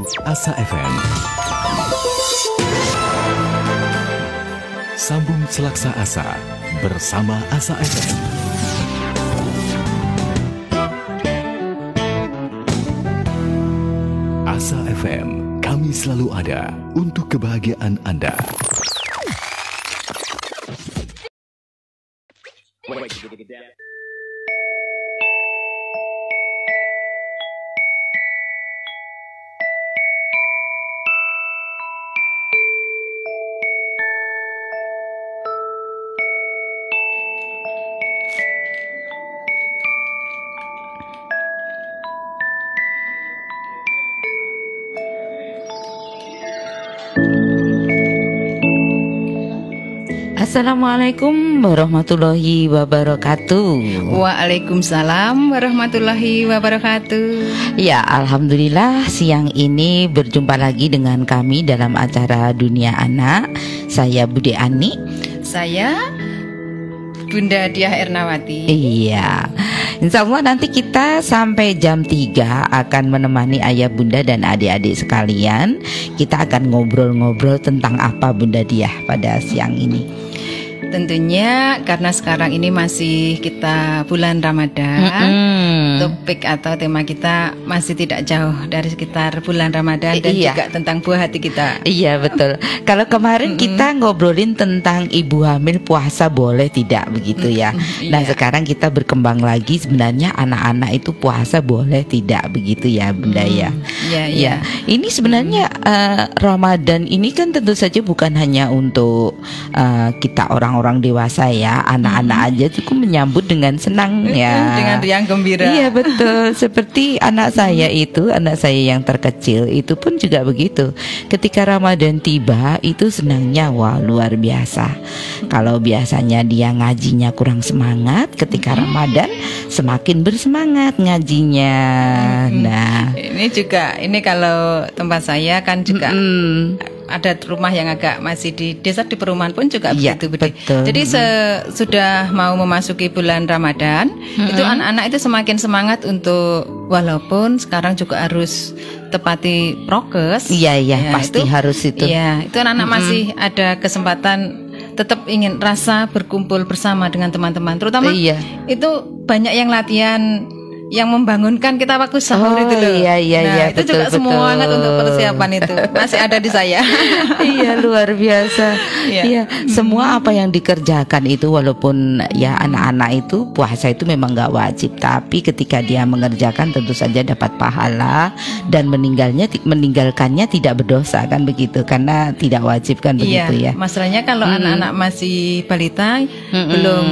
Asa FM. Sambung Selaksa Asa bersama Asa FM. Asa FM, kami selalu ada untuk kebahagiaan Anda. Assalamualaikum warahmatullahi wabarakatuh. Waalaikumsalam warahmatullahi wabarakatuh. Ya, alhamdulillah siang ini berjumpa lagi dengan kami dalam acara Dunia Anak. Saya Bude Ani. Saya Bunda Diah Ernawati. Iya, insya Allah nanti kita sampai jam 3 akan menemani ayah bunda dan adik-adik sekalian. Kita akan ngobrol-ngobrol tentang apa Bunda Diah pada siang ini? Tentunya karena sekarang ini masih kita bulan Ramadan, topik atau tema kita masih tidak jauh dari sekitar bulan Ramadan dan juga tentang buah hati kita. Iya, betul. Kalau kemarin kita ngobrolin tentang ibu hamil puasa boleh tidak begitu ya. Nah, sekarang kita berkembang lagi, sebenarnya anak-anak itu puasa boleh tidak begitu ya Bunda ya. Iya. Ini sebenarnya Ramadan ini kan tentu saja bukan hanya untuk kita orang-orang dewasa ya, anak-anak aja cukup menyambut dengan senang ya, dengan riang gembira. Iya betul, seperti anak saya yang terkecil itu pun juga begitu. Ketika Ramadan tiba itu senangnya wah luar biasa. Kalau biasanya dia ngajinya kurang semangat, ketika Ramadan semakin bersemangat ngajinya. Nah, ini kalau tempat saya kan juga ada rumah yang agak masih di desa, di perumahan pun juga begitu. Betul. Jadi sudah mau memasuki bulan Ramadan, itu anak-anak itu semakin semangat untuk, walaupun sekarang juga harus tepati prokes. Iya, pasti harus itu. Iya, itu anak-anak masih ada kesempatan tetap ingin rasa berkumpul bersama dengan teman-teman, terutama itu banyak yang latihan yang membangunkan kita waktu sahur itu loh. Iya, itu betul, juga semangat untuk persiapan itu masih ada di saya. Iya, luar biasa. Iya, semua apa yang dikerjakan itu, walaupun ya anak-anak itu puasa itu memang nggak wajib, tapi ketika dia mengerjakan tentu saja dapat pahala dan meninggalkannya tidak berdosa kan begitu, karena tidak wajib kan begitu ya. Masalahnya kalau anak-anak masih balita belum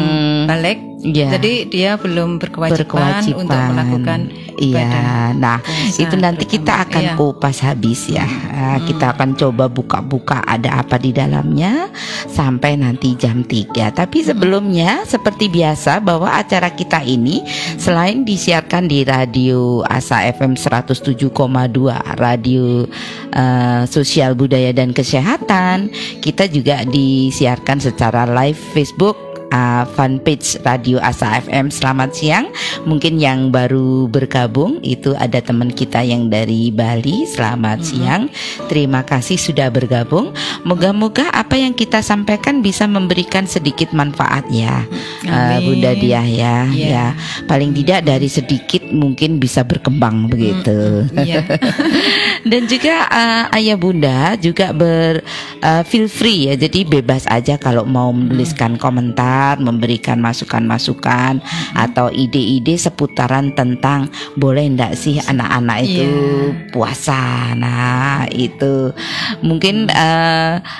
balik. Jadi dia belum berkewajiban untuk melakukan ibadah. Nah, itu nanti kita akan kupas habis ya. Kita akan coba buka-buka ada apa di dalamnya sampai nanti jam 3. Tapi sebelumnya seperti biasa bahwa acara kita ini selain disiarkan di radio Asa FM 107,2, radio sosial budaya dan kesehatan, kita juga disiarkan secara live Facebook fanpage Radio Asa FM. Selamat siang. Mungkin yang baru bergabung itu ada teman kita yang dari Bali. Selamat siang. Terima kasih sudah bergabung. Moga-moga apa yang kita sampaikan bisa memberikan sedikit manfaat ya, Bunda Diah ya. Paling tidak dari sedikit mungkin bisa berkembang begitu. Dan juga ayah bunda juga feel free ya. Jadi bebas aja kalau mau menuliskan komentar, memberikan masukan-masukan atau ide-ide seputaran tentang boleh enggak sih anak-anak itu puasa. Nah, itu mungkin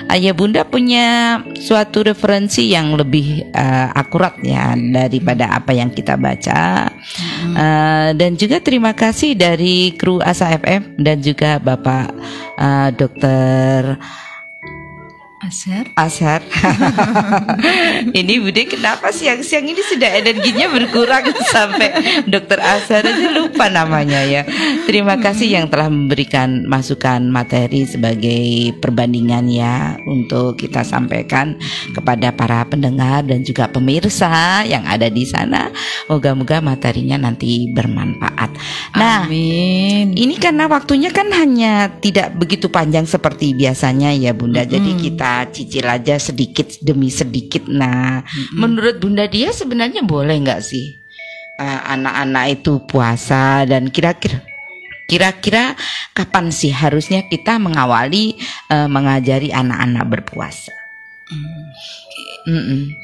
ayah bunda punya suatu referensi yang lebih akurat ya daripada apa yang kita baca. Dan juga terima kasih dari kru Asa FM dan juga Bapak Dokter Azhar. Ini Bude kenapa siang-siang ini sudah energinya berkurang sampai Dokter Azhar aja lupa namanya ya. Terima kasih yang telah memberikan masukan materi sebagai perbandingan ya untuk kita sampaikan kepada para pendengar dan juga pemirsa yang ada di sana. Moga-moga materinya nanti bermanfaat. Nah, amin. Ini karena waktunya kan hanya tidak begitu panjang seperti biasanya ya Bunda. Jadi kita cicil aja sedikit demi sedikit. Nah, menurut Bunda Dia sebenarnya boleh nggak sih anak-anak itu puasa, dan kira-kira kapan sih harusnya kita mengawali mengajari anak-anak berpuasa?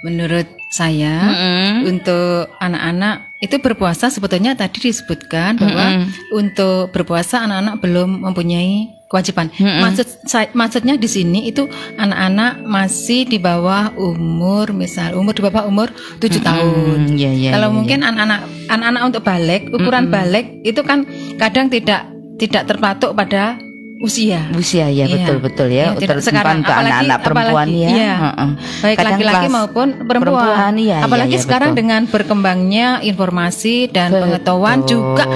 Menurut saya untuk anak-anak itu berpuasa sebetulnya tadi disebutkan bahwa untuk berpuasa anak-anak belum mempunyai kewajiban. Maksudnya di sini itu anak-anak masih di bawah umur, misal di bawah umur 7 tahun. Kalau mungkin anak-anak untuk balik, ukuran balik itu kan kadang tidak terpatok pada usia ya, betul ya, sekarang ke anak-anak perempuan baik laki-laki maupun perempuan apalagi sekarang dengan berkembangnya informasi dan pengetahuan juga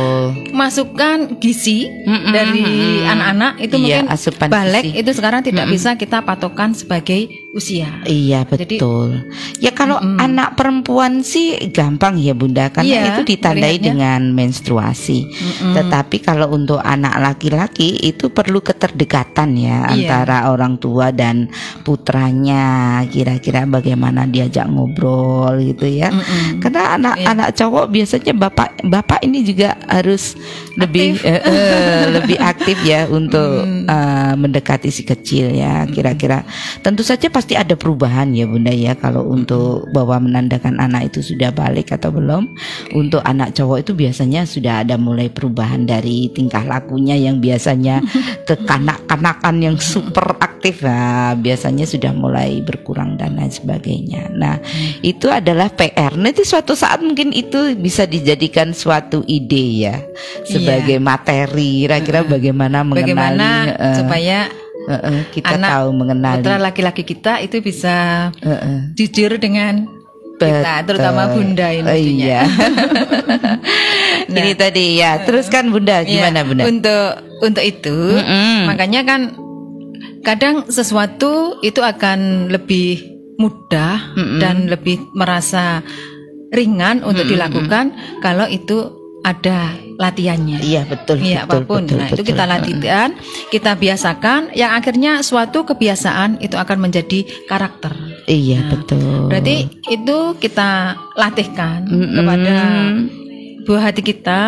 masukan gizi dari anak-anak itu mungkin balik itu sekarang tidak bisa kita patokan sebagai usia. Iya betul. Jadi, ya kalau anak perempuan sih gampang ya Bunda, karena itu ditandai dengan menstruasi. Tetapi kalau untuk anak laki-laki itu perlu keterdekatan ya antara orang tua dan putranya, kira-kira bagaimana diajak ngobrol gitu ya. Karena anak-anak cowok biasanya bapak ini juga harus lebih aktif ya untuk mendekati si kecil ya, kira-kira. Tentu saja pasti ada perubahan ya Bunda ya, kalau untuk bahwa menandakan anak itu sudah balik atau belum. Untuk anak cowok itu biasanya sudah ada mulai perubahan dari tingkah lakunya yang biasanya kekanak-kanakan yang super aktif, biasanya sudah mulai berkurang dan lain sebagainya. Nah, itu adalah PR. Nanti suatu saat mungkin itu bisa dijadikan suatu ide ya sebagai materi, kira-kira bagaimana mengenali supaya kita tahu mengenali putra laki-laki kita itu bisa jujur dengan kita, terutama Bunda ini. Iya. Nah, ini tadi ya. Terus kan Bunda gimana Bunda? Untuk itu makanya kan kadang sesuatu itu akan lebih mudah dan lebih merasa ringan untuk dilakukan kalau itu ada latihannya. Iya betul. Iya apapun. Betul, itu kita latihan, kita biasakan, yang akhirnya suatu kebiasaan itu akan menjadi karakter. Iya betul. Berarti itu kita latihkan kepada buah hati kita.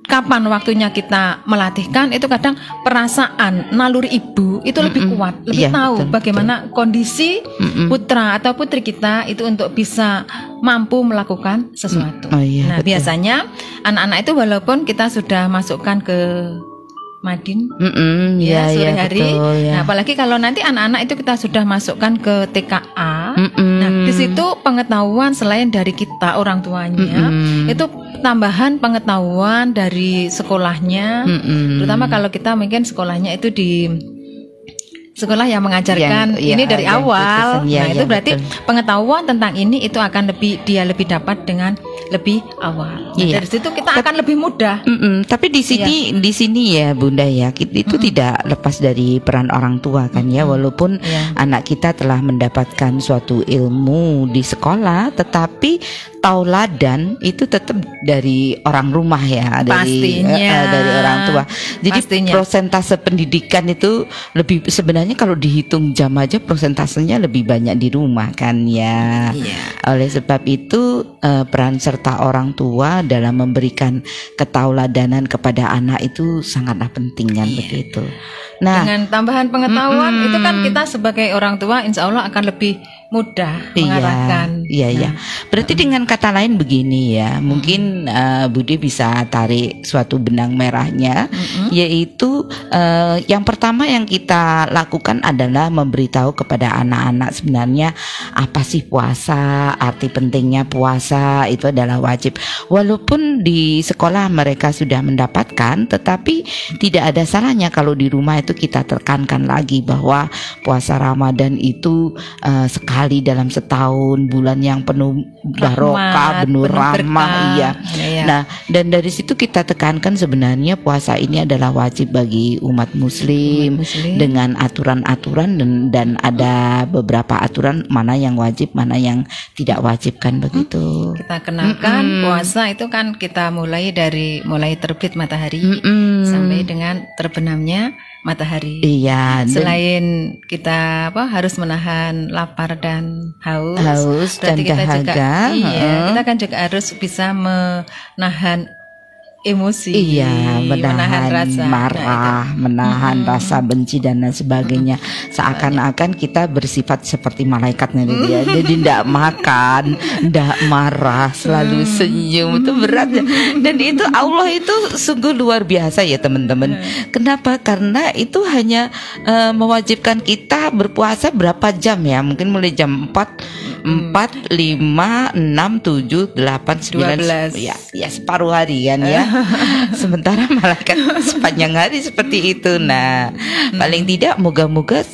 Kapan waktunya kita melatihkan itu kadang perasaan naluri ibu itu lebih kuat, lebih tahu bagaimana kondisi putra atau putri kita itu untuk bisa mampu melakukan sesuatu. Nah betul. Biasanya anak-anak itu walaupun kita sudah masukkan ke Madin sore hari. Betul, ya. Nah, apalagi kalau nanti anak-anak itu kita sudah masukkan ke TKA. Nah, di situ pengetahuan selain dari kita orang tuanya, itu tambahan pengetahuan dari sekolahnya. Terutama kalau kita mungkin sekolahnya itu di sekolah yang mengajarkan ini dari awal. Nah, itu berarti pengetahuan tentang ini itu akan dia lebih dapat dengan lebih awal. Nah, dari situ kita akan lebih mudah. Tapi di sini ya Bunda ya, itu tidak lepas dari peran orang tua kan ya, walaupun anak kita telah mendapatkan suatu ilmu di sekolah, tetapi tauladan itu tetap dari orang rumah ya, dari orang tua. Jadi persentase pendidikan itu lebih, sebenarnya kalau dihitung jam aja persentasenya lebih banyak di rumah kan ya. Oleh sebab itu peran serta orang tua dalam memberikan ketauladanan kepada anak itu sangatlah penting kan begitu. Nah, dengan tambahan pengetahuan itu kan kita sebagai orang tua insya Allah akan lebih mudah mengarahkan. Iya. Berarti dengan kata lain begini ya, mungkin Bude bisa tarik suatu benang merahnya, yaitu yang pertama yang kita lakukan adalah memberitahu kepada anak-anak sebenarnya apa sih puasa, arti pentingnya puasa itu adalah wajib. Walaupun di sekolah mereka sudah mendapatkan, tetapi tidak ada salahnya kalau di rumah itu kita tekankan lagi bahwa puasa Ramadan itu sekali dalam setahun, bulan yang penuh barokah, penuh rahmah, iya. Nah, dan dari situ kita tekankan sebenarnya puasa ini adalah wajib bagi umat muslim, dengan aturan-aturan dan ada beberapa aturan mana yang wajib, mana yang tidak wajib kan begitu. Kita kenalkan puasa itu kan kita mulai terbit matahari sampai dengan terbenamnya matahari. Iya. Selain kita harus menahan lapar dan haus dan kita dahaga, kita kan juga harus bisa menahan emosi, menahan rasa marah, menahan rasa benci dan lain sebagainya. Seakan-akan kita bersifat seperti malaikat nih dia. Jadi tidak makan, tidak marah, selalu senyum. Itu berat ya. Dan itu Allah itu sungguh luar biasa ya teman-teman. Kenapa? Karena itu hanya mewajibkan kita berpuasa berapa jam ya? Mungkin mulai jam 4, 5, 6, 7, 8, 9 ya separuh hari kan ya. Sementara malaikat sepanjang hari seperti itu. Nah, paling tidak moga-moga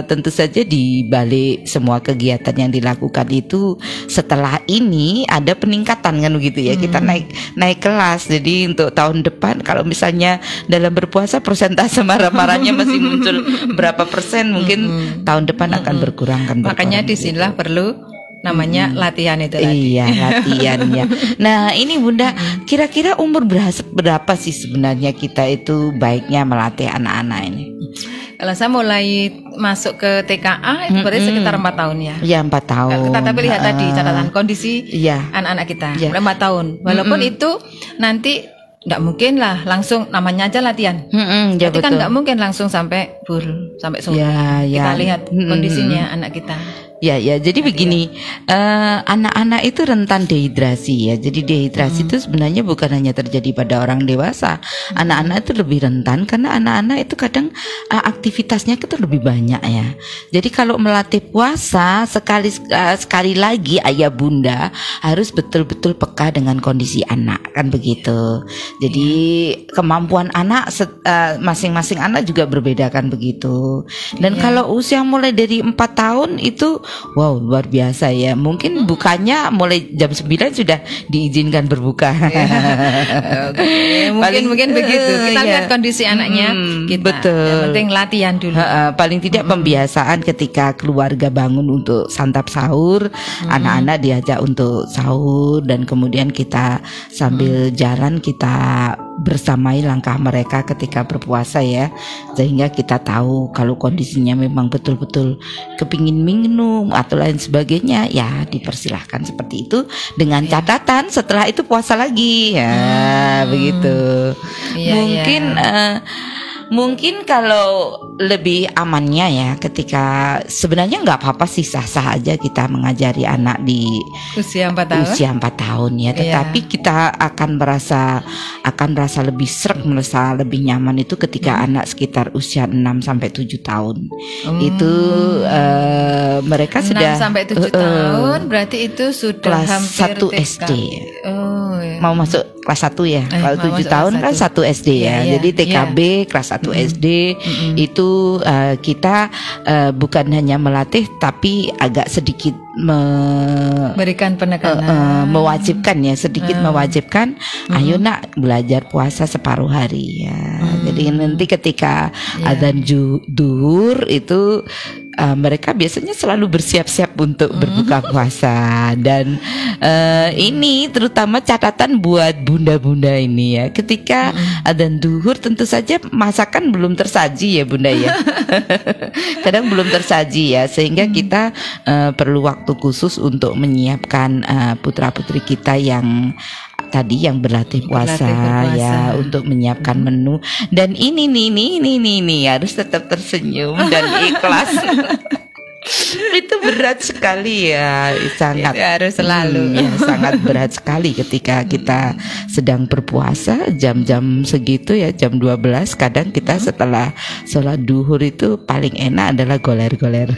tentu saja di balik semua kegiatan yang dilakukan itu setelah ini ada peningkatan kan begitu ya. Kita naik kelas. Jadi untuk tahun depan kalau misalnya dalam berpuasa persentase marah-marahnya masih muncul berapa persen, mungkin tahun depan akan berkurang kan. Makanya disinilah perlu namanya latihan itu tadi. Iya, latihannya. Nah, ini Bunda, kira-kira umur berapa sih sebenarnya kita itu baiknya melatih anak-anak ini? Kalau saya mulai masuk ke TKA itu berarti sekitar 4 tahun ya. Iya, 4 tahun. Kita tapi lihat tadi catatan kondisi anak-anak kita. Mulai 4 tahun. Walaupun itu nanti nggak mungkin lah langsung namanya aja latihan. Jadi kan nggak mungkin langsung sampai sampai sore. Kita lihat kondisinya anak kita. Ya, jadi begini, anak-anak itu rentan dehidrasi ya. Jadi dehidrasi itu sebenarnya bukan hanya terjadi pada orang dewasa. Anak-anak itu lebih rentan karena anak-anak itu kadang aktivitasnya itu lebih banyak ya. Jadi kalau melatih puasa sekali lagi ayah bunda harus betul-betul peka dengan kondisi anak kan begitu. Jadi kemampuan anak masing-masing anak juga berbeda kan begitu. Dan kalau usia mulai dari 4 tahun itu wow, luar biasa ya. Mungkin bukanya mulai jam 9 sudah diizinkan berbuka. Mungkin begitu. Kita lihat kondisi anaknya kita. Betul. Yang penting latihan dulu. Paling tidak pembiasaan ketika keluarga bangun untuk santap sahur, anak-anak diajak untuk sahur dan kemudian kita sambil jalan kita bersamai langkah mereka ketika berpuasa ya, sehingga kita tahu kalau kondisinya memang betul-betul kepingin minum atau lain sebagainya ya dipersilahkan seperti itu dengan catatan setelah itu puasa lagi ya begitu. Mungkin kalau lebih amannya ya ketika sebenarnya nggak apa-apa sih, sah-sah aja kita mengajari anak di usia 4 tahun ya, tetapi kita akan merasa lebih sreg, merasa lebih nyaman itu ketika anak sekitar usia 6 sampai 7 tahun. Itu mereka 6 sudah sampai 7 tahun berarti itu sudah kelas hampir 1 SD. Mau masuk kelas 1 ya. Kalau 7 tahun kan 1 SD ya. Jadi TKB kelas 1 SD itu kita bukan hanya melatih tapi agak sedikit memberikan penekanan, mewajibkan ya, sedikit mewajibkan. Ayo nak belajar puasa separuh hari ya. Jadi nanti ketika adzan zuhur itu mereka biasanya selalu bersiap-siap untuk berbuka puasa. Dan ini terutama catatan buat bunda-bunda ini ya, ketika adzan zuhur tentu saja masakan belum tersaji ya bunda ya. Kadang belum tersaji ya, sehingga kita perlu waktu khusus untuk menyiapkan putra-putri kita yang tadi yang berlatih puasa ya, untuk menyiapkan menu. Dan ini harus tetap tersenyum dan ikhlas. Itu berat sekali ya, sangat. Itu harus selalu. Ya, sangat berat sekali ketika kita sedang berpuasa jam-jam segitu ya, jam 12. Kadang kita setelah sholat duhur itu paling enak adalah goler-goler.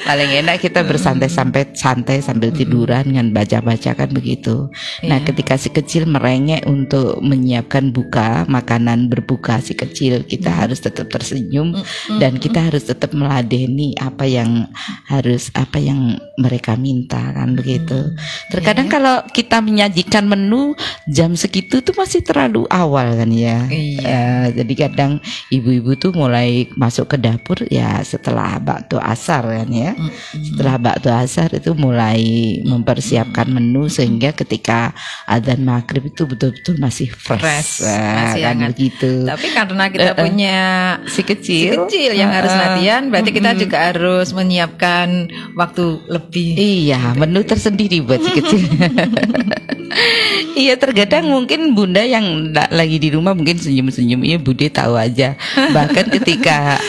Paling enak kita bersantai santai sambil tiduran kan, baca-baca kan begitu. Nah, ketika si kecil merengek untuk menyiapkan buka, makanan berbuka si kecil, kita harus tetap tersenyum dan kita harus tetap meladeni apa yang mereka minta kan begitu. Terkadang kalau kita menyajikan menu jam segitu tuh masih terlalu awal kan ya. Jadi kadang ibu-ibu tuh mulai masuk ke dapur ya setelah waktu asar kan ya. Setelah waktu asar itu mulai mempersiapkan menu sehingga ketika adzan maghrib itu betul-betul masih fresh masih kan hangat. begitu. Tapi karena kita punya si kecil yang harus latihan, berarti kita juga harus menyiapkan waktu lebih. Iya, menu tersendiri buat si kecil. Iya, terkadang mungkin bunda yang lagi di rumah mungkin senyum-senyum, iya Bude tahu aja. Bahkan ketika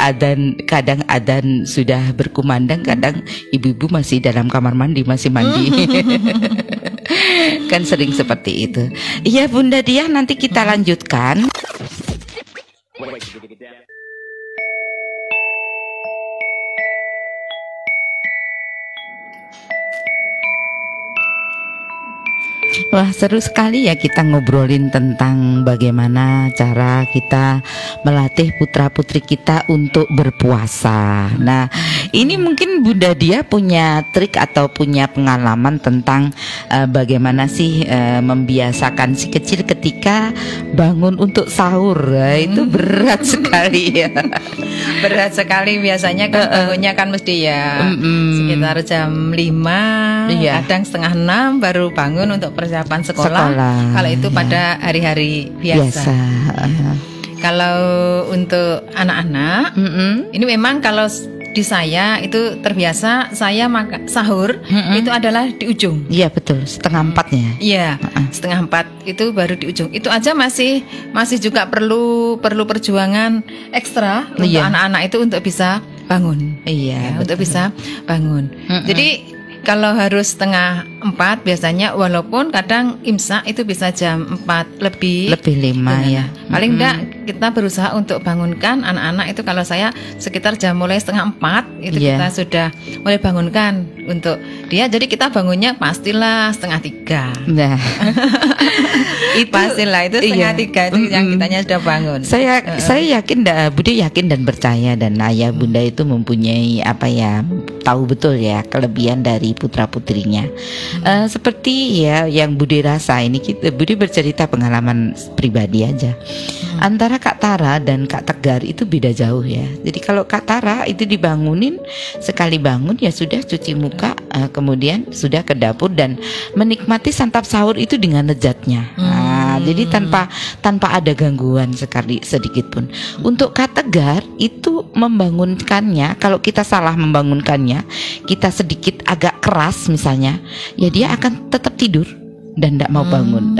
kadang adzan sudah berkumandang, kadang ibu-ibu masih dalam kamar mandi, masih mandi. Kan sering seperti itu. Iya Bunda Diah, nanti kita lanjutkan. Wah, seru sekali ya kita ngobrolin tentang bagaimana cara kita melatih putra-putri kita untuk berpuasa. Nah, ini mungkin Bunda Dia punya trik atau punya pengalaman tentang bagaimana sih membiasakan si kecil ketika bangun untuk sahur. Itu berat sekali ya. Berat sekali, biasanya kan bangunnya kan mesti ya sekitar jam 5, kadang setengah 6 baru bangun untuk persiapan sekolah. Kalau itu pada hari-hari biasa. Kalau untuk anak-anak, ini memang kalau di saya itu terbiasa saya makan sahur itu adalah di ujung. Iya betul, 3:30-nya. Iya, 3:30 itu baru di ujung. Itu aja masih juga perlu perjuangan ekstra untuk anak-anak itu untuk bisa bangun. Iya, untuk bisa bangun. Jadi kalau harus 3:30 biasanya, walaupun kadang imsak itu bisa jam 4 lebih 5 ya. Paling enggak kita berusaha untuk bangunkan anak-anak itu, kalau saya sekitar jam mulai 3:30 itu kita sudah mulai bangunkan untuk dia. Jadi kita bangunnya pastilah 2:30. Nah, itu pastilah itu 2:30 itu yang kitanya sudah bangun. Saya yakin, Bude yakin dan percaya, dan ayah bunda itu mempunyai tahu betul ya kelebihan dari putra-putrinya. Seperti ya yang Bude rasa ini, Bude bercerita pengalaman pribadi aja. Antara Kak Tara dan Kak Tegar itu beda jauh ya. Jadi kalau Kak Tara itu dibangunin, sekali bangun ya sudah cuci muka, kemudian sudah ke dapur dan menikmati santap sahur itu dengan lezatnya. Jadi tanpa ada gangguan sekali sedikit pun. Untuk Kak Tegar itu membangunkannya, kalau kita salah membangunkannya, kita sedikit agak keras misalnya, ya dia akan tetap tidur dan tidak mau bangun.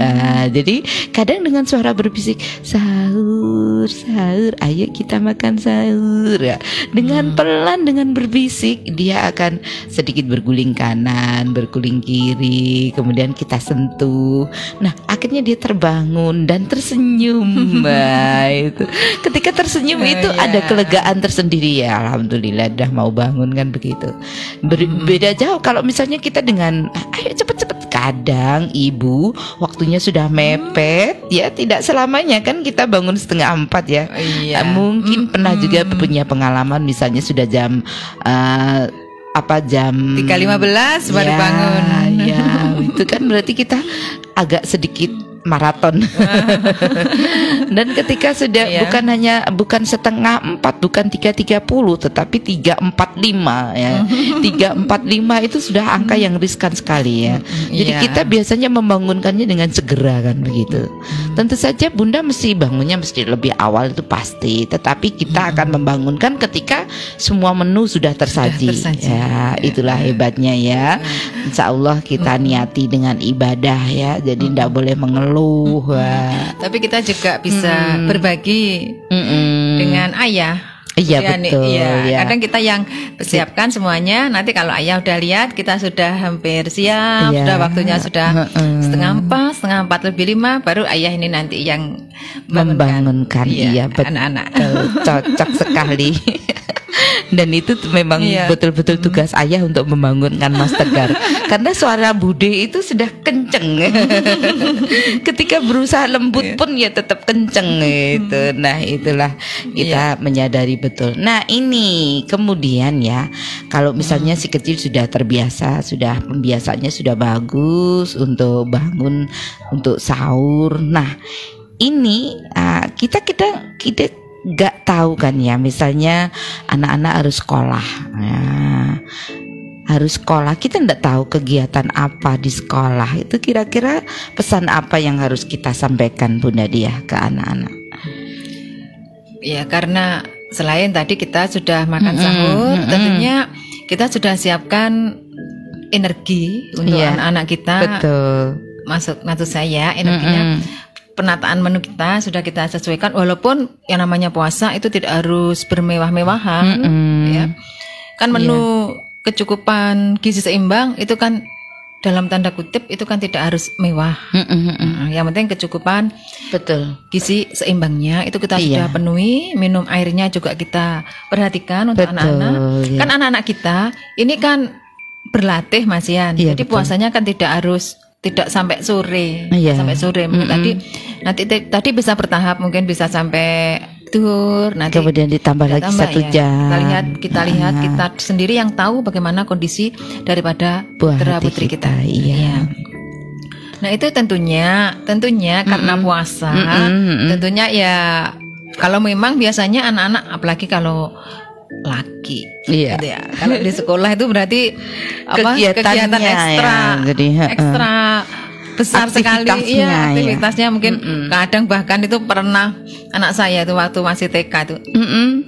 Jadi kadang dengan suara berbisik, sahur, ayo kita makan sahur ya. Dengan pelan, dengan berbisik, dia akan sedikit berguling kanan, berguling kiri, kemudian kita sentuh. Nah, akhirnya dia terbangun dan tersenyum. Nah, itu ketika tersenyum itu ada kelegaan tersendiri ya. Alhamdulillah dah mau bangun kan begitu. Beda jauh kalau misalnya kita dengan ayo cepet-cepet. Kadang ibu waktunya sudah mepet ya, tidak selamanya kan kita bangun 3:30 ya. Mungkin pernah juga punya pengalaman misalnya sudah jam jam 3:15 baru bangun. Ya, itu kan berarti kita agak sedikit maraton. Dan ketika sudah bukan 3:30, bukan 3:30, tetapi 3:45 ya. 3:45 itu sudah angka yang riskan sekali ya. Jadi kita biasanya membangunkannya dengan segera kan begitu. Tentu saja Bunda bangunnya mesti lebih awal, itu pasti, tetapi kita akan membangunkan ketika semua menu sudah tersaji. Ya, itulah hebatnya ya. Insya Allah kita niati dengan ibadah ya. Jadi tidak boleh mengeluh. Tapi kita juga bisa berbagi dengan ayah. Iya betul. Iya. Kadang kita yang persiapkan semuanya. Nanti kalau ayah udah lihat kita sudah hampir siap, sudah waktunya sudah setengah 4 lebih 5, baru ayah ini nanti yang membangunkan. Iya betul. Anak-anak. Cocok sekali. Dan itu memang betul-betul tugas ayah untuk membangunkan Mas Tegar. Karena suara Bude itu sudah kenceng. Ketika berusaha lembut pun ya tetap kenceng gitu. Nah itulah kita menyadari betul. Nah ini kemudian ya, kalau misalnya si kecil sudah terbiasa, sudah pembiasaannya sudah bagus untuk bangun, untuk sahur. Nah ini kita nggak tahu kan ya, misalnya anak-anak harus sekolah, kita nggak tahu kegiatan apa di sekolah. Itu kira-kira pesan apa yang harus kita sampaikan Bu Nadia ke anak-anak? Ya karena selain tadi kita sudah makan sahur, tentunya kita sudah siapkan energi untuk anak-anak kita. Betul. Maksud saya energinya. Penataan menu kita sudah kita sesuaikan, walaupun yang namanya puasa itu tidak harus bermewah-mewahan, ya. Kan menu kecukupan gizi seimbang itu kan dalam tanda kutip itu kan tidak harus mewah. Yang penting kecukupan gizi seimbangnya itu kita sudah penuhi. Minum airnya juga kita perhatikan untuk anak-anak. Kan anak-anak kita ini kan berlatih Mas Yan, jadi puasanya kan tidak sampai sore, tadi bisa bertahap, mungkin bisa sampai duhur, nanti kemudian ditambah lagi 1 jam. Kita lihat kita sendiri yang tahu bagaimana kondisi daripada putra putri kita. Nah itu tentunya karena puasa, tentunya ya kalau memang biasanya anak-anak, apalagi kalau laki, gitu ya. Kalau di sekolah itu berarti kegiatan ekstra besar sekali, aktivitasnya mungkin kadang bahkan itu pernah anak saya itu waktu masih TK itu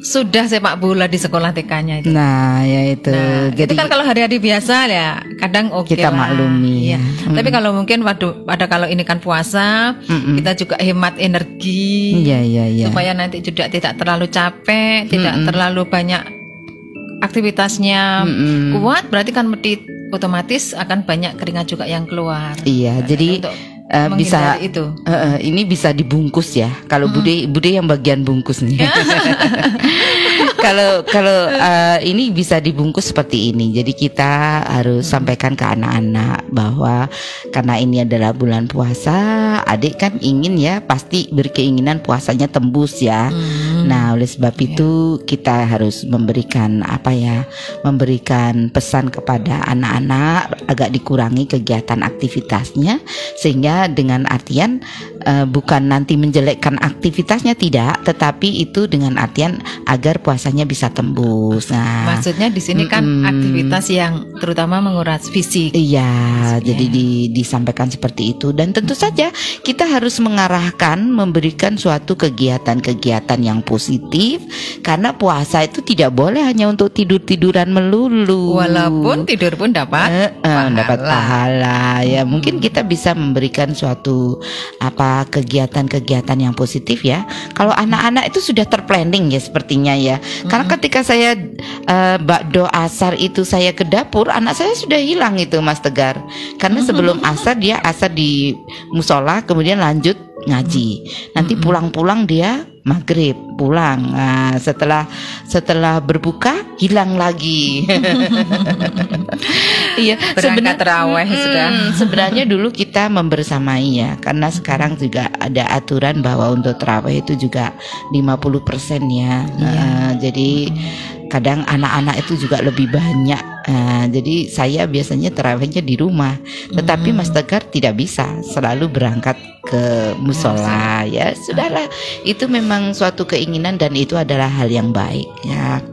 sudah sepak bola di sekolah TK-nya itu. Nah ya itu. Jadi itu kan kalau hari-hari biasa ya kadang kita maklumi. Tapi kalau mungkin pada kalau ini kan puasa, kita juga hemat energi, supaya nanti juga tidak terlalu capek, tidak terlalu banyak aktivitasnya kuat, berarti kan otomatis akan banyak keringat juga yang keluar. Iya, jadi bisa itu. Ini bisa dibungkus ya. Kalau Bude yang bagian bungkus nih. Kalau ini bisa dibungkus seperti ini. Jadi kita harus sampaikan ke anak-anak bahwa karena ini adalah bulan puasa, adik kan ingin ya, pasti berkeinginan puasanya tembus ya. Nah, oleh sebab itu kita harus memberikan memberikan pesan kepada anak-anak agak dikurangi kegiatan aktivitasnya, sehingga dengan artian bukan nanti menjelekkan aktivitasnya, tidak, tetapi itu dengan artian agar puasanya bisa tembus. Nah, maksudnya di sini kan aktivitas yang terutama menguras fisik. Iya, jadi disampaikan seperti itu, dan tentu saja kita harus memberikan suatu kegiatan-kegiatan yang positif, karena puasa itu tidak boleh hanya untuk tidur-tiduran melulu. Walaupun tidur pun dapat pahala. Ya, mungkin kita bisa memberikan suatu kegiatan-kegiatan yang positif ya. Kalau anak-anak itu sudah terplanning ya sepertinya ya. Karena ketika saya bakdo asar itu saya ke dapur, anak saya sudah hilang itu Mas Tegar. Karena sebelum asar dia asar di musola, kemudian lanjut ngaji. Nanti pulang-pulang dia maghrib pulang. Nah, setelah berbuka hilang lagi. Iya, berangkat terawih sudah. Sebenarnya dulu kita membersamai ya, karena sekarang juga ada aturan bahwa untuk terawih itu juga 50% ya. Jadi kadang anak-anak itu juga lebih banyak. Jadi saya biasanya terawihnya di rumah, tetapi Mas Tegar tidak bisa selalu berangkat ke musola. Ya sudahlah, itu memang suatu keinginan dan itu adalah hal yang baik ya.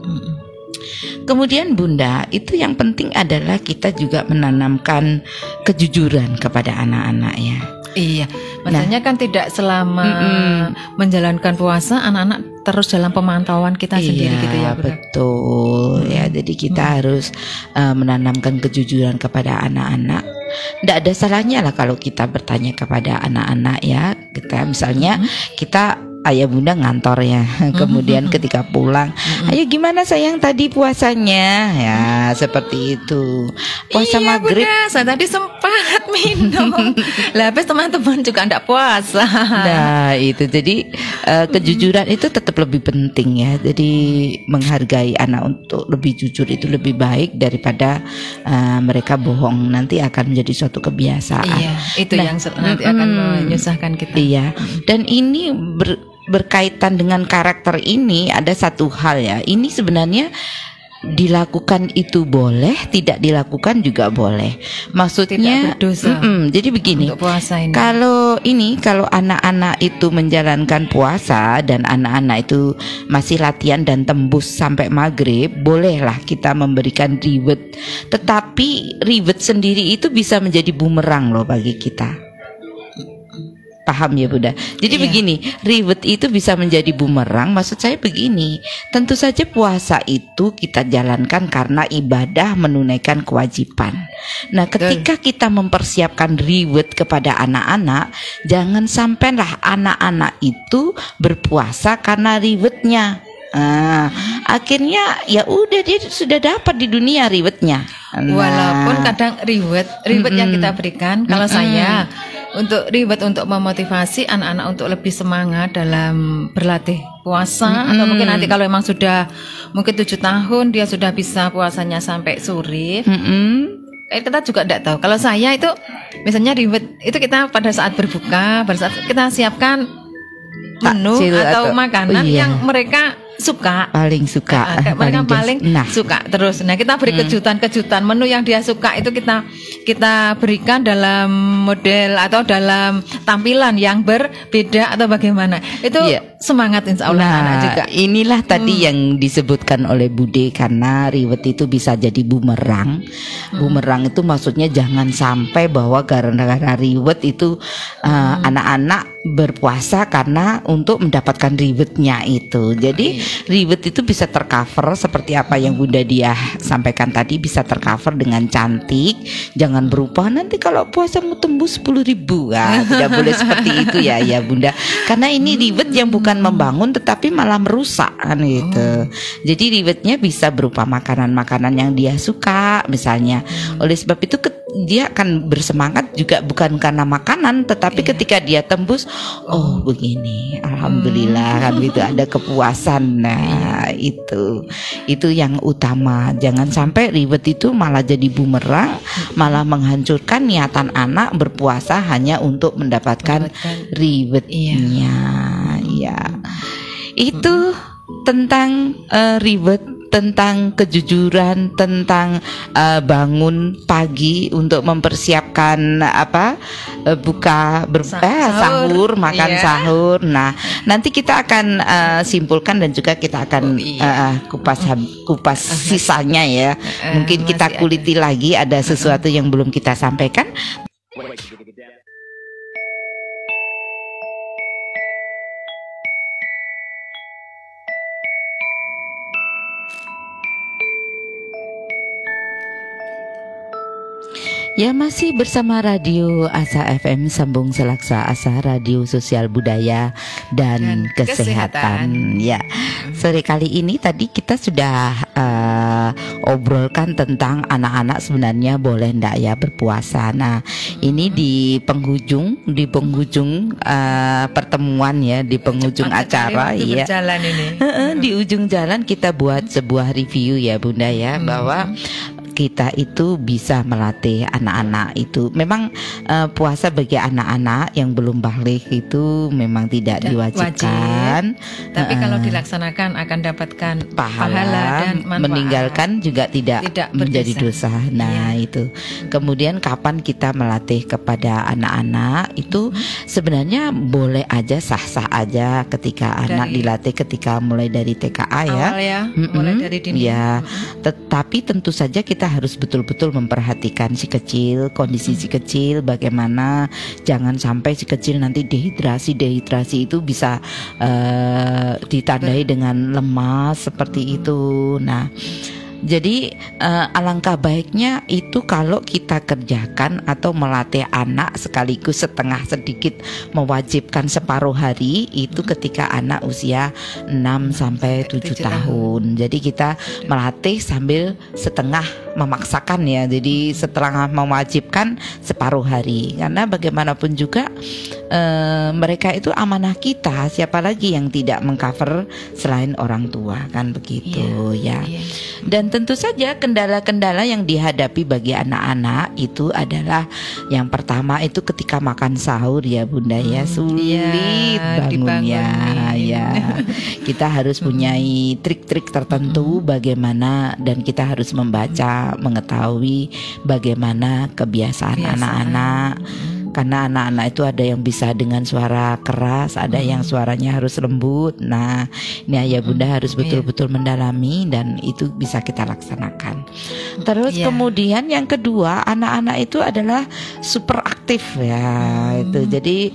Kemudian Bunda, itu yang penting adalah kita juga menanamkan kejujuran kepada anak-anak ya. Iya, maksudnya kan tidak selama menjalankan puasa anak-anak terus dalam pemantauan kita sendiri gitu ya. Betul ya, jadi kita harus menanamkan kejujuran kepada anak-anak. Tidak ada salahnya lah kalau kita bertanya kepada anak-anak ya. Kita misalnya kita ayah bunda ngantor ya. Kemudian ketika pulang, ayo gimana sayang tadi puasanya? Ya seperti itu. Puasa maghrib. Bunda, saya tadi sempat minum. Lah habis teman-teman juga enggak puasa. Nah itu jadi kejujuran itu tetap lebih penting ya. Jadi menghargai anak untuk lebih jujur itu lebih baik daripada mereka bohong. Nanti akan menjadi suatu kebiasaan. Iya, itu yang nanti akan menyusahkan kita. Iya. Dan ini berkaitan dengan karakter ini ada satu hal ya. Ini sebenarnya dilakukan itu boleh, tidak dilakukan juga boleh. Maksudnya tidak berdosa. Jadi begini. Untuk puasa ini. Kalau anak-anak itu menjalankan puasa dan anak-anak itu masih latihan dan tembus sampai maghrib, bolehlah kita memberikan reward. Tetapi reward sendiri itu bisa menjadi bumerang loh bagi kita. Paham ya Bunda? Jadi begini, reward itu bisa menjadi bumerang. Maksud saya begini, tentu saja puasa itu kita jalankan karena ibadah menunaikan kewajiban. Nah ketika kita mempersiapkan reward kepada anak-anak, jangan sampailah anak-anak itu berpuasa karena rewardnya. Akhirnya ya udah dia sudah dapat di dunia rewardnya. Walaupun kadang reward yang kita berikan, kalau saya untuk reward untuk memotivasi anak-anak untuk lebih semangat dalam berlatih puasa, atau mungkin nanti kalau memang sudah mungkin 7 tahun dia sudah bisa puasanya sampai sore. Kita juga tidak tahu. Kalau saya itu misalnya reward itu kita pada saat berbuka, pada saat kita siapkan menu atau makanan yang mereka suka, paling suka, mereka paling suka terus. Nah kita beri kejutan-kejutan, menu yang dia suka itu kita berikan dalam model atau dalam tampilan yang berbeda atau bagaimana. Itu semangat insya Allah anak juga. Inilah tadi yang disebutkan oleh Bude, karena reward itu bisa jadi bumerang. Bumerang itu maksudnya jangan sampai bahwa gara-gara reward itu anak-anak berpuasa karena untuk mendapatkan rewardnya itu. Jadi reward itu bisa tercover seperti apa yang Bunda Diah sampaikan tadi, bisa tercover dengan cantik. Jangan berupa nanti kalau puasa mau tembus 10.000. Tidak boleh seperti itu ya Bunda. Karena ini reward yang bukan membangun tetapi malah merusak kan gitu. Jadi rewardnya bisa berupa makanan-makanan yang dia suka misalnya. Oleh sebab itu dia akan bersemangat juga bukan karena makanan, tetapi ketika dia tembus, oh begini, alhamdulillah kan gitu, ada kepuasan. Nah itu yang utama. Jangan sampai reward itu malah jadi bumerang, malah menghancurkan niatan anak berpuasa hanya untuk mendapatkan rewardnya. Ya, itu tentang reward, tentang kejujuran, tentang bangun pagi untuk mempersiapkan sahur, makan sahur. Nah, nanti kita akan simpulkan dan juga kita akan kupas sisanya ya. Mungkin kita kuliti lagi, ada sesuatu yang belum kita sampaikan. Ya, masih bersama Radio Asa FM, sambung selaksa Asa, radio sosial budaya dan kesehatan. Ya, sore kali ini tadi kita sudah obrolkan tentang anak-anak sebenarnya boleh ndak ya berpuasa. Nah, ini di penghujung pertemuan ya, di penghujung acara ya. Di ujung jalan kita buat sebuah review ya Bunda ya, bahwa kita itu bisa melatih anak-anak itu. Memang puasa bagi anak-anak yang belum baligh itu memang tidak diwajibkan. Tapi kalau dilaksanakan akan dapatkan pahala dan manfaat. Meninggalkan juga tidak menjadi dosa. Nah itu. Kemudian kapan kita melatih kepada anak-anak itu sebenarnya boleh aja, sah-sah aja ketika anak dilatih ketika mulai dari TKA ya. Awal ya, mulai dari dini. Ya, tetapi tentu saja kita harus betul-betul memperhatikan si kecil, kondisi si kecil bagaimana, jangan sampai si kecil nanti dehidrasi itu bisa ditandai dengan lemas seperti itu. Nah, Jadi alangkah baiknya itu kalau kita kerjakan atau melatih anak sekaligus setengah sedikit mewajibkan separuh hari itu ketika anak usia 6 sampai 7 tahun. Jadi kita melatih sambil setengah memaksakan ya. Jadi setelah mewajibkan separuh hari, karena bagaimanapun juga mereka itu amanah kita. Siapa lagi yang tidak mengcover selain orang tua, kan begitu ya. Dan tentu saja kendala-kendala yang dihadapi bagi anak-anak itu adalah yang pertama itu ketika makan sahur ya Bunda ya, sulit bangunnya ya. Kita harus punyai trik-trik tertentu bagaimana, dan kita harus membaca, mengetahui bagaimana kebiasaan anak-anak. Karena anak-anak itu ada yang bisa dengan suara keras, ada yang suaranya harus lembut. Nah, ini ayah bunda harus betul-betul mendalami, dan itu bisa kita laksanakan. Terus kemudian yang kedua, anak-anak itu adalah super aktif ya. Itu jadi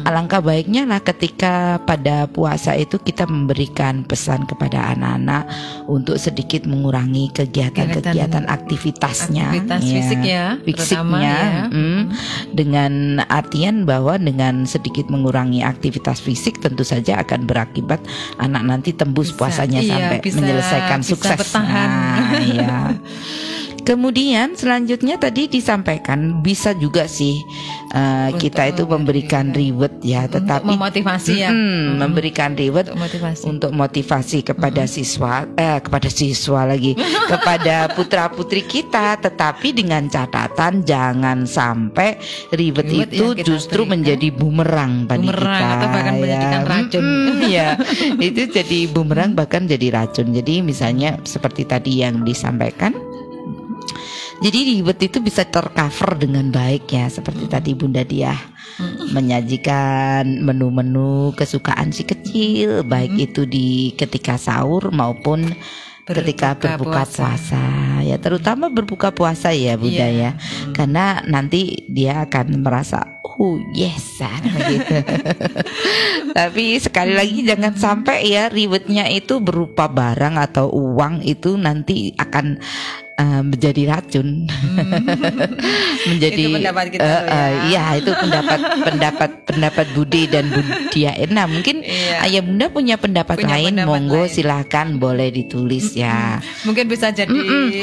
alangkah baiknya lah ketika pada puasa itu kita memberikan pesan kepada anak-anak untuk sedikit mengurangi kegiatan-kegiatan aktivitasnya, aktivitas fisik ya, fisiknya, dengan artian bahwa dengan sedikit mengurangi aktivitas fisik tentu saja akan berakibat anak nanti tembus puasanya sampai menyelesaikan sukses. Ya. Kemudian selanjutnya tadi disampaikan bisa juga sih kita itu memberikan reward ya, tetapi memotivasi ya, memberikan reward untuk motivasi kepada siswa lagi kepada putra putri kita, tetapi dengan catatan jangan sampai reward itu justru menjadi bumerang bagi kita atau bahkan menjadikan racun. Ya, itu jadi bumerang bahkan jadi racun. Jadi misalnya seperti tadi yang disampaikan, jadi reward itu bisa tercover dengan baik ya, seperti tadi Bunda Diah menyajikan menu-menu kesukaan si kecil, baik itu di ketika sahur maupun ketika berbuka puasa ya, terutama berbuka puasa ya Bunda ya, karena nanti dia akan merasa yes gitu. Tapi sekali lagi jangan sampai ya rewardnya itu berupa barang atau uang, itu nanti akan menjadi racun. Menjadi itu pendapat kita ya itu pendapat Budi dan Budia Erna. Mungkin ayah bunda punya pendapat lain, monggo silahkan boleh ditulis ya. Mungkin bisa jadi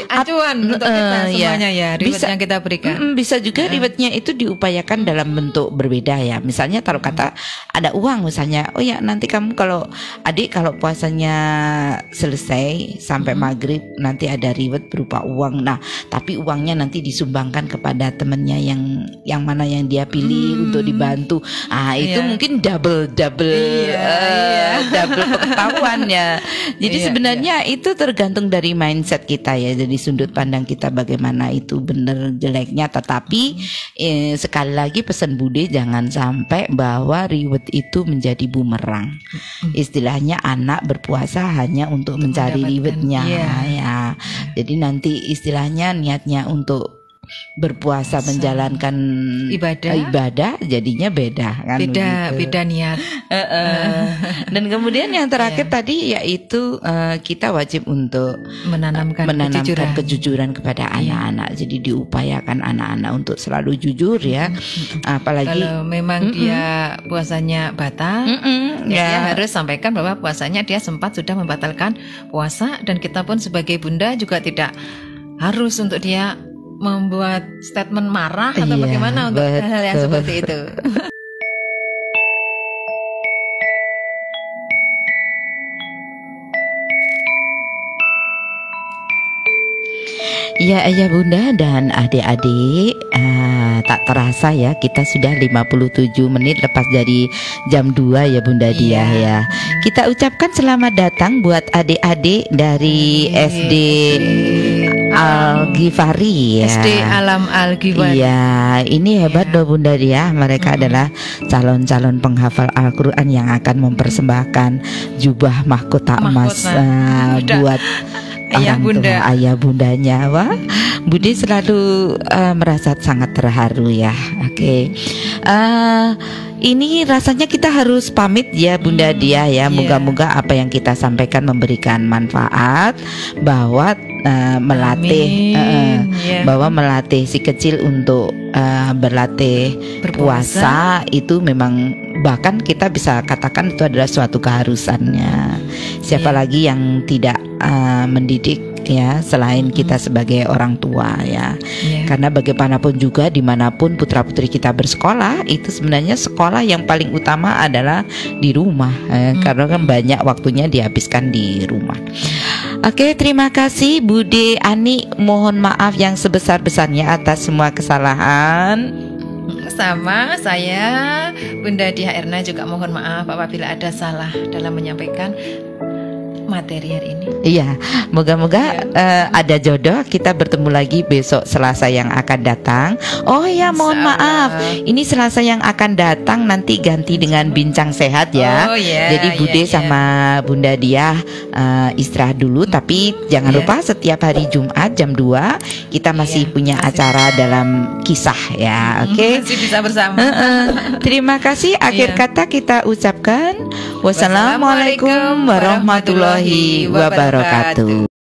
acuan untuk kita semuanya ya, reward yang kita berikan. Bisa juga rewardnya itu diupayakan dalam bentuk berbeda ya. Misalnya taruh kata ada uang misalnya, oh ya nanti kamu kalau adik kalau puasanya selesai sampai maghrib nanti ada reward berupa uang. Nah, tapi uangnya nanti disumbangkan kepada temennya yang mana yang dia pilih untuk dibantu. Itu mungkin double pengetahuan ya. Jadi sebenarnya itu tergantung dari mindset kita ya, dari sudut pandang kita bagaimana itu benar jeleknya. Tetapi sekali lagi pesan Bude, jangan sampai bahwa reward itu menjadi bumerang. Istilahnya anak berpuasa hanya untuk mencari rewardnya ya. Jadi nanti istilahnya niatnya untuk berpuasa menjalankan ibadah jadinya beda kan, beda niat. Dan kemudian yang terakhir tadi yaitu kita wajib untuk menanamkan kejujuran kepada anak-anak. Jadi diupayakan anak-anak untuk selalu jujur ya. Apalagi kalau memang dia puasanya batal, dia harus sampaikan bahwa puasanya dia sempat sudah membatalkan puasa, dan kita pun sebagai bunda juga tidak harus untuk dia membuat statement marah atau bagaimana untuk hal-hal yang seperti itu. Ya ayah bunda dan adik-adik, tak terasa ya kita sudah 57 menit lepas dari jam 2 ya Bunda Diah ya. Kita ucapkan selamat datang buat adik-adik dari SD Al-Ghifari ya. SD Alam Al-Ghifari. Iya, ini hebat loh Bunda Diah. Mereka adalah calon-calon penghafal Al-Quran yang akan mempersembahkan jubah mahkota emas buat ayah bunda, ayah bundanya. Wah, Budi selalu merasa sangat terharu ya. Oke. Ini rasanya kita harus pamit ya Bunda Diah ya. Moga-moga apa yang kita sampaikan memberikan manfaat, bahwa melatih bahwa melatih si kecil untuk berlatih puasa itu memang bahkan kita bisa katakan itu adalah suatu keharusannya. Siapa lagi yang tidak mendidik ya selain kita sebagai orang tua ya. Karena bagaimanapun juga dimanapun putra putri kita bersekolah itu sebenarnya sekolah yang paling utama adalah di rumah karena kan banyak waktunya dihabiskan di rumah. Oke, terima kasih Bude Ani, mohon maaf yang sebesar-besarnya atas semua kesalahan. Sama saya Bunda Diah Erna juga mohon maaf apabila ada salah dalam menyampaikan materi hari ini. Iya, moga-moga ada jodoh kita bertemu lagi besok Selasa yang akan datang. Oh ya, mohon maaf, ini Selasa yang akan datang nanti ganti dengan bincang sehat ya. Jadi Bude sama Bunda Diah istirahat dulu, tapi jangan lupa setiap hari Jumat jam 2 kita masih punya acara dalam kisah ya. Oke. Masih bisa bersama. Terima kasih. Akhir kata kita ucapkan wassalamualaikum warahmatullahi wabarakatuh.